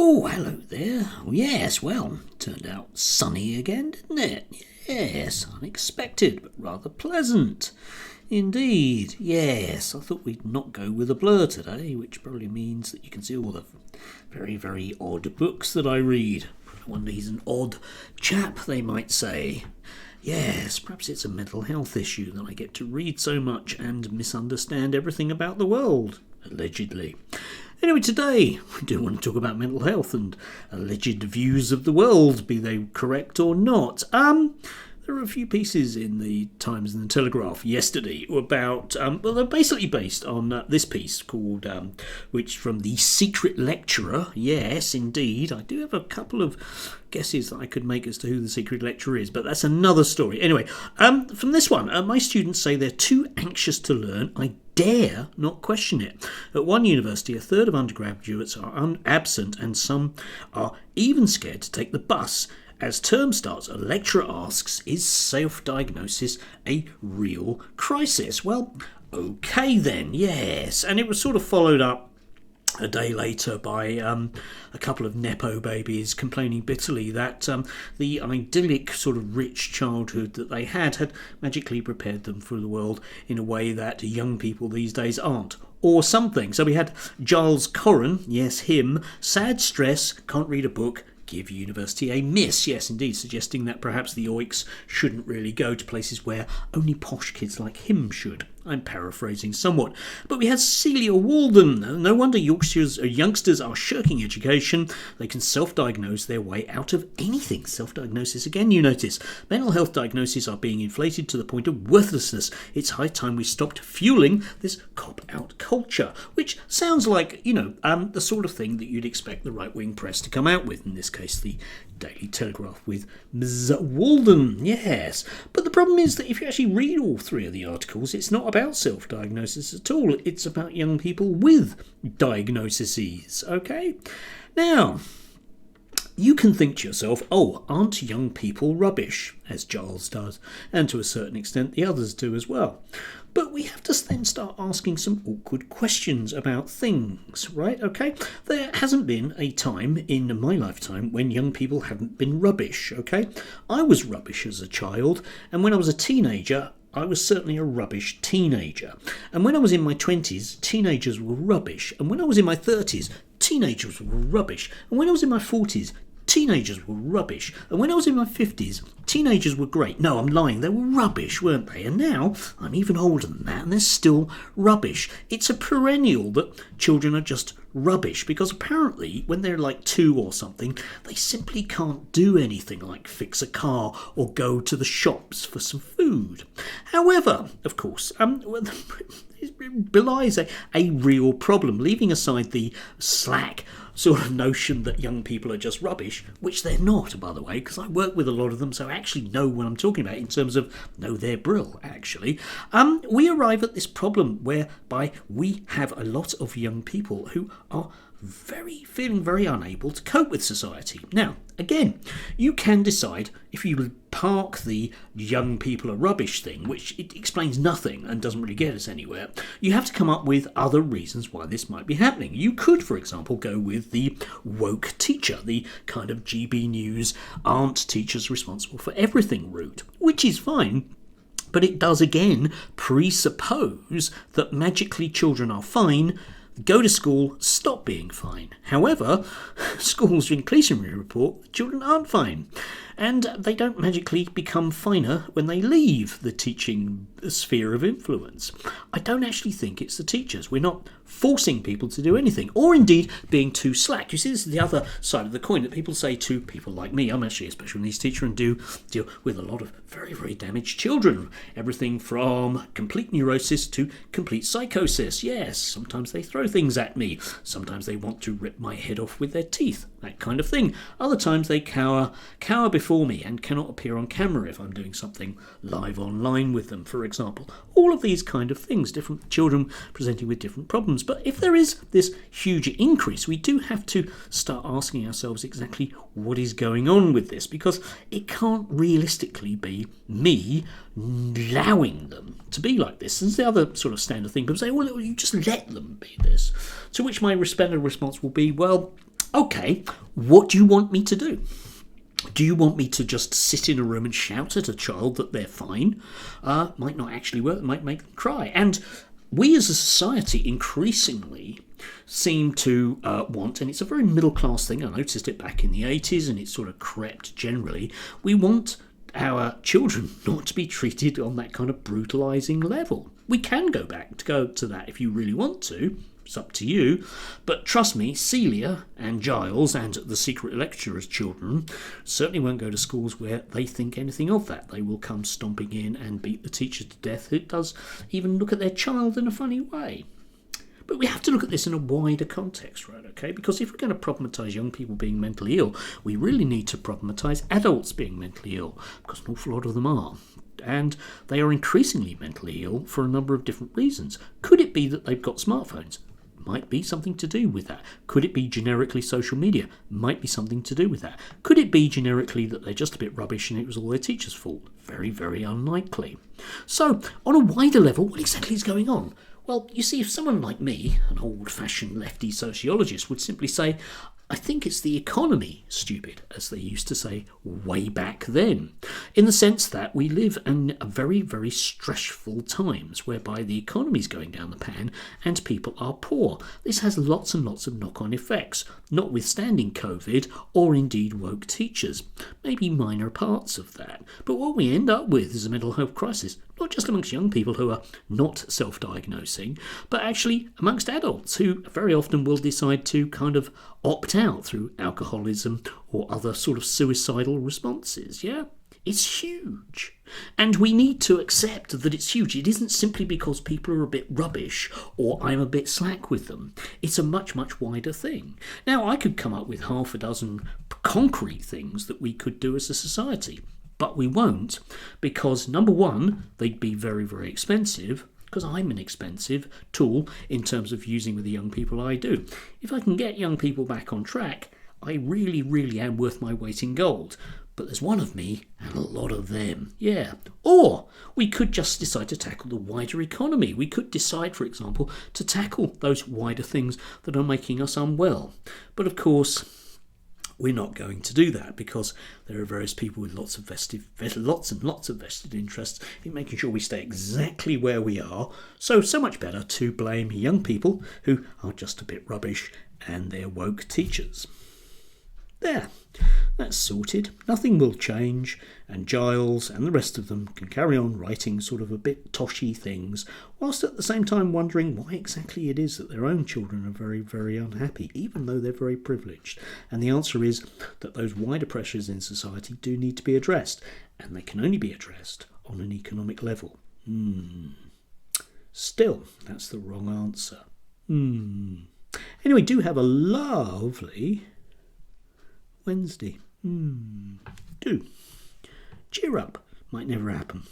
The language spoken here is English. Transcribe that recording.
Oh, hello there. Oh, yes, well, turned out sunny again, didn't it? Yes, unexpected, but rather pleasant. Indeed, yes. I thought we'd not go with a blur today, which probably means that you can see all the very, very odd books that I read. I wonder he's an odd chap, they might say. Yes, perhaps it's a mental health issue that I get to read so much and misunderstand everything about the world, allegedly. Anyway, today we do want to talk about mental health and alleged views of the world, be they correct or not. There were a few pieces in the Times and the Telegraph yesterday about, well, they're basically based on this piece called, which from The Secret Lecturer. Yes, indeed. I do have a couple of guesses that I could make as to who the secret lecturer is, but that's another story. Anyway, from this one, my students say they're too anxious to learn. I dare not question it. At one university, a third of undergraduates are absent, and some are even scared to take the bus. As term starts, a lecturer asks, is self-diagnosis a real crisis? Well, okay then, yes. And it was sort of followed up a day later by a couple of Nepo babies complaining bitterly that the idyllic sort of rich childhood that they had magically prepared them for the world in a way that young people these days aren't. Or something. So we had Giles Corran, yes him, sad stress, can't read a book, give university a miss. Yes, indeed, suggesting that perhaps the oiks shouldn't really go to places where only posh kids like him should. I'm paraphrasing somewhat. But we had Celia Walden. No wonder youngsters are shirking education. They can self-diagnose their way out of anything. Self-diagnosis again, you notice. Mental health diagnoses are being inflated to the point of worthlessness. It's high time we stopped fueling this cop-out culture, which sounds like, the sort of thing that you'd expect the right-wing press to come out with. In this case, the Daily Telegraph with Ms. Walden, yes. But the problem is that if you actually read all three of the articles, it's not about self-diagnosis at all. It's about young people with diagnoses, okay? Now, you can think to yourself, oh, aren't young people rubbish, as Giles does, and to a certain extent the others do as well. But we have to then start asking some awkward questions about things, right? Okay? There hasn't been a time in my lifetime when young people haven't been rubbish, okay? I was rubbish as a child, and when I was a teenager, I was certainly a rubbish teenager. And when I was in my 20s, teenagers were rubbish. And when I was in my 30s, teenagers were rubbish. And when I was in my 40s, teenagers were rubbish. And when I was in my 50s, teenagers were great. No, I'm lying. They were rubbish, weren't they? And now I'm even older than that, and they're still rubbish. It's a perennial that children are just rubbish, because apparently when they're like 2 or something, they simply can't do anything like fix a car or go to the shops for some food. However, of course, it belies a real problem, leaving aside the slack sort of notion that young people are just rubbish, which they're not, by the way, because I work with a lot of them, so I actually know what I'm talking about in terms of, no, they're brill, actually. We arrive at this problem whereby we have a lot of young people who are feeling very unable to cope with society. Now, again, you can decide if you park the young people are rubbish thing, which it explains nothing and doesn't really get us anywhere. You have to come up with other reasons why this might be happening. You could, for example, go with the woke teacher, the kind of GB News aren't teachers responsible for everything route, which is fine. But it does again presuppose that magically children are fine, go to school, stop being fine. However, schools increasingly report that children aren't fine, and they don't magically become finer when they leave the teaching sphere of influence. I don't actually think it's the teachers. We're not forcing people to do anything, or indeed being too slack. You see, this is the other side of the coin that people say to people like me. I'm actually a special needs teacher and do deal with a lot of very, very damaged children. Everything from complete neurosis to complete psychosis. Yes, sometimes they throw things at me. Sometimes they want to rip my head off with their teeth. That kind of thing. Other times they cower before me and cannot appear on camera if I'm doing something live online with them, for example. All of these kind of things, different children presenting with different problems. But if there is this huge increase, we do have to start asking ourselves exactly what is going on with this, because it can't realistically be me allowing them to be like this. And the other sort of standard thing, people say, well, you just let them be this. To which my standard response will be, well, Okay, what do you want me to do? Do you want me to just sit in a room and shout at a child that they're fine? Might not actually work, might make them cry. And we as a society increasingly seem to want, and it's a very middle class thing, I noticed it back in the 80s and it's sort of crept generally, we want our children not to be treated on that kind of brutalising level. We can go to that if you really want to. It's up to you. But trust me, Celia and Giles and the secret lecturer's children certainly won't go to schools where they think anything of that. They will come stomping in and beat the teacher to death who does even look at their child in a funny way. But we have to look at this in a wider context, right, okay? Because if we're going to problematise young people being mentally ill, we really need to problematise adults being mentally ill, because an awful lot of them are. And they are increasingly mentally ill for a number of different reasons. Could it be that they've got smartphones? Might be something to do with that. Could it be generically social media? Might be something to do with that. Could it be generically that they're just a bit rubbish and it was all their teacher's fault? Very, very unlikely. So, on a wider level, what exactly is going on? Well, you see, if someone like me, an old-fashioned lefty sociologist, would simply say, I think it's the economy, stupid, as they used to say way back then, in the sense that we live in very, very stressful times whereby the economy's going down the pan and people are poor. This has lots and lots of knock-on effects, notwithstanding COVID or indeed woke teachers. Maybe minor parts of that. But what we end up with is a mental health crisis, not just amongst young people who are not self-diagnosing, but actually amongst adults who very often will decide to kind of opt out through alcoholism or other sort of suicidal responses, yeah? It's huge. And we need to accept that it's huge. It isn't simply because people are a bit rubbish or I'm a bit slack with them. It's a much, much wider thing. Now, I could come up with half a dozen concrete things that we could do as a society. But we won't, because number one, they'd be very, very expensive, because I'm an expensive tool in terms of using with the young people I do. If I can get young people back on track, I really, really am worth my weight in gold. But there's one of me and a lot of them, yeah. Or we could just decide to tackle the wider economy. We could decide, for example, to tackle those wider things that are making us unwell. But of course, we're not going to do that because there are various people with lots and lots of vested interests in making sure we stay exactly where we are. So much better to blame young people who are just a bit rubbish and their woke teachers. There, that's sorted. Nothing will change, and Giles and the rest of them can carry on writing sort of a bit toshy things, whilst at the same time wondering why exactly it is that their own children are very, very unhappy, even though they're very privileged. And the answer is that those wider pressures in society do need to be addressed, and they can only be addressed on an economic level. Still, that's the wrong answer. Anyway, do have a lovely Wednesday. Do. Cheer up. Might never happen.